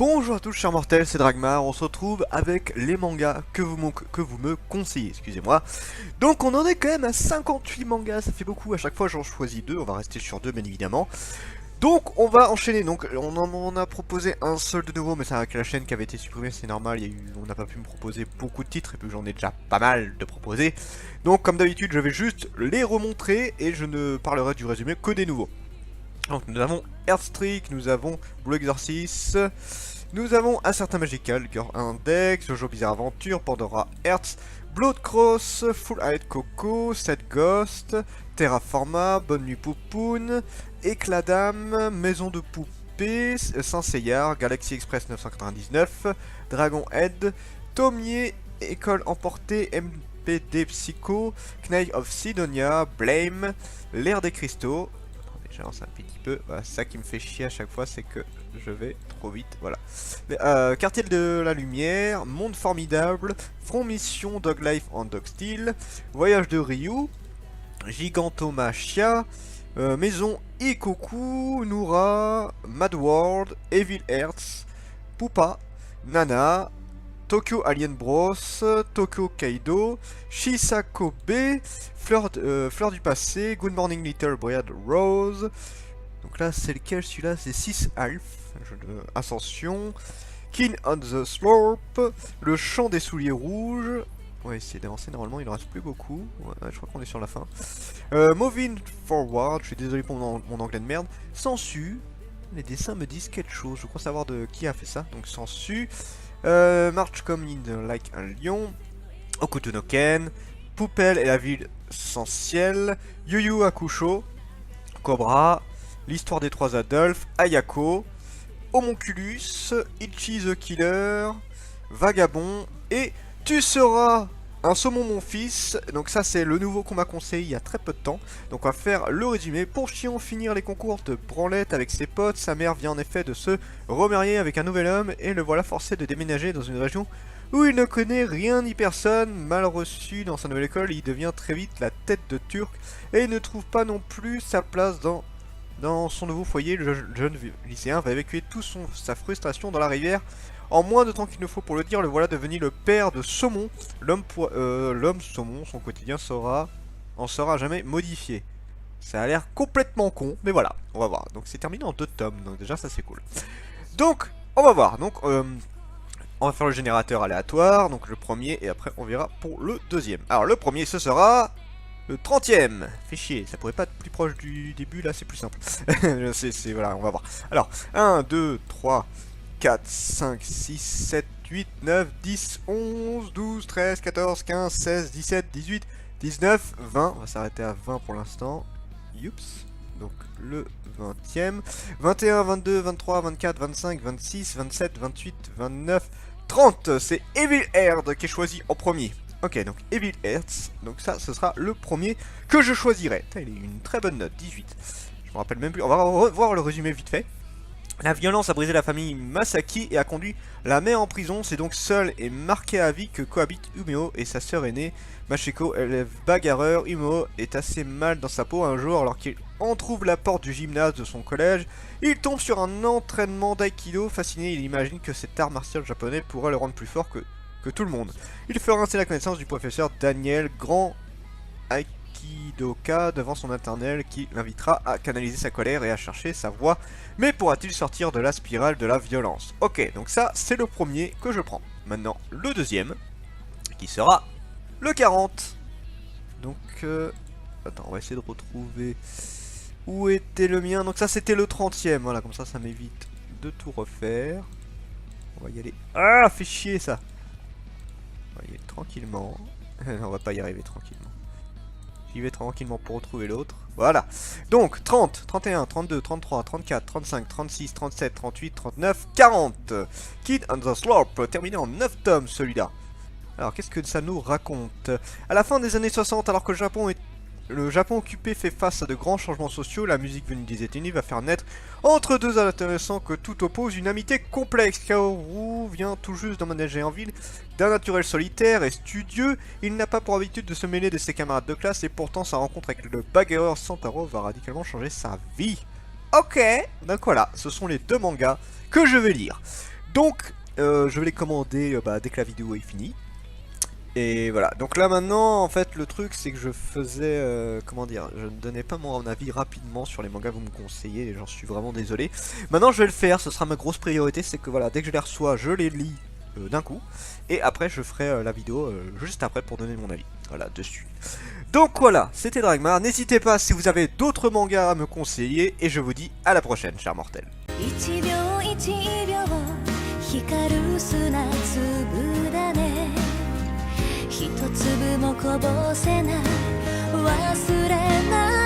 Bonjour à tous chers mortels, c'est Dragmar, on se retrouve avec les mangas que vous me conseillez, excusez-moi. Donc on en est quand même à 58 mangas, ça fait beaucoup, à chaque fois j'en choisis deux, on va rester sur deux bien évidemment. Donc on va enchaîner, donc on a proposé un seul de nouveau, mais c'est avec la chaîne qui avait été supprimée, c'est normal, on n'a pas pu me proposer beaucoup de titres, et puis j'en ai déjà pas mal de proposer. Donc comme d'habitude je vais juste les remontrer, et je ne parlerai du résumé que des nouveaux. Donc nous avons Earthstreak, nous avons Blue Exorcist, nous avons un certain Magical, Girl Index, Jojo Bizarre Adventure, Pandora Hearts, Blood Cross, Full Eyed Coco, Set Ghost, Terraforma, Bonne Nuit Poupoune, Éclat d'âme, Maison de Poupée, Saint Seiya, Galaxy Express 999, Dragon Head, Tomier, École Emportée, MPD Psycho, Knight of Sidonia, Blame, L'Ère des Cristaux. J'avance un petit peu, voilà, ça qui me fait chier à chaque fois, c'est que je vais trop vite, voilà. Quartier de la Lumière, Monde Formidable, Front Mission, Dog Life en Dog Steel, Voyage de Ryu, Gigantomachia, Maison Ikoku, Noura, Mad World, Evil Hearts, Poupa, Nana, Tokyo Alien Bros, Tokyo Kaido, Shisakobe, Fleur du passé, Good Morning Little Bride Rose. Donc là c'est lequel celui-là? C'est 6 Alph, Ascension, King on the Slope, Le Chant des Souliers Rouges. On va essayer d'avancer, normalement il ne reste plus beaucoup. Ouais, je crois qu'on est sur la fin. Moving Forward, je suis désolé pour mon anglais de merde. Sensu, les dessins me disent quelque chose, je crois savoir de qui a fait ça. Donc Sensu. March comme like un lion, Okuto no Ken, Poupelle et la ville sans ciel, Yu Yu Hakusho, Cobra, L'histoire des trois Adolphes, Ayako, Homunculus, Ichi the Killer, Vagabond et Tu seras un saumon mon fils. Donc ça c'est le nouveau qu'on m'a conseillé il y a très peu de temps. Donc on va faire le résumé. Pour Chion finir les concours de branlette avec ses potes, sa mère vient en effet de se remarier avec un nouvel homme et le voilà forcé de déménager dans une région où il ne connaît rien ni personne. Mal reçu dans sa nouvelle école, il devient très vite la tête de Turc et ne trouve pas non plus sa place dans son nouveau foyer. Le jeune lycéen va évacuer toute sa frustration dans la rivière. En moins de temps qu'il ne faut pour le dire, le voilà devenu le père de Saumon. L'homme saumon, son quotidien en sera jamais modifié. Ça a l'air complètement con, mais voilà, on va voir. Donc c'est terminé en 2 tomes, donc déjà ça c'est cool. Donc, on va voir. Donc, on va faire le générateur aléatoire, donc le premier, et après on verra pour le deuxième. Alors le premier, ce sera le 30ème. Fait chier, ça pourrait pas être plus proche du début, là c'est plus simple. Voilà, on va voir. Alors, 1, 2, 3... 4, 5, 6, 7, 8, 9, 10, 11, 12, 13, 14, 15, 16, 17, 18, 19, 20. On va s'arrêter à 20 pour l'instant. Youps. Donc le 20ème. 21, 22, 23, 24, 25, 26, 27, 28, 29, 30. C'est Evil Heart qui est choisi en premier. Ok, donc Evil Hearts. Donc ça, ce sera le premier que je choisirai. Il a eu une très bonne note, 18. Je me rappelle même plus. On va revoir le résumé vite fait. La violence a brisé la famille Masaki et a conduit la mère en prison. C'est donc seul et marqué à vie que cohabitent Umeo et sa sœur aînée. Machiko, élève bagarreur. Umeo est assez mal dans sa peau un jour alors qu'il entrouvre la porte du gymnase de son collège. Il tombe sur un entraînement d'aïkido. Fasciné, il imagine que cet art martial japonais pourrait le rendre plus fort que tout le monde. Il fera ainsi la connaissance du professeur Daniel, grand Aikidoka, devant son maternelle qui l'invitera à canaliser sa colère et à chercher sa voie. Mais pourra-t-il sortir de la spirale de la violence? Ok, donc ça c'est le premier que je prends. Maintenant le deuxième, qui sera le 40. Donc, attends, on va essayer de retrouver où était le mien. Donc ça c'était le 30ème, voilà, comme ça m'évite de tout refaire. On va y aller. Ah, fait chier ça. On va y aller tranquillement. On va pas y arriver tranquillement. J'y vais tranquillement pour retrouver l'autre. Voilà. Donc, 30, 31, 32, 33, 34, 35, 36, 37, 38, 39, 40. Kid on the Slope, terminé en 9 tomes celui-là. Alors, qu'est-ce que ça nous raconte? À la fin des années 60, alors que le Japon occupé fait face à de grands changements sociaux, la musique venue des États-Unis va faire naître, entre deux intéressants que tout oppose, une amitié complexe. Kaoru vient tout juste d'emménager en ville. D'un naturel solitaire et studieux, il n'a pas pour habitude de se mêler de ses camarades de classe et pourtant sa rencontre avec le bagarreur Santaro va radicalement changer sa vie. Ok, donc voilà, ce sont les deux mangas que je vais lire. Donc, je vais les commander dès que la vidéo est finie. Et voilà, donc là maintenant, en fait, le truc c'est que je faisais, comment dire, je ne donnais pas mon avis rapidement sur les mangas que vous me conseillez, et j'en suis vraiment désolé. Maintenant je vais le faire, ce sera ma grosse priorité, c'est que voilà, dès que je les reçois, je les lis d'un coup, et après je ferai la vidéo juste après pour donner mon avis, voilà, dessus. Donc voilà, c'était Dragmar, n'hésitez pas si vous avez d'autres mangas à me conseiller, et je vous dis à la prochaine, chers mortels. 一粒もこぼせない忘れない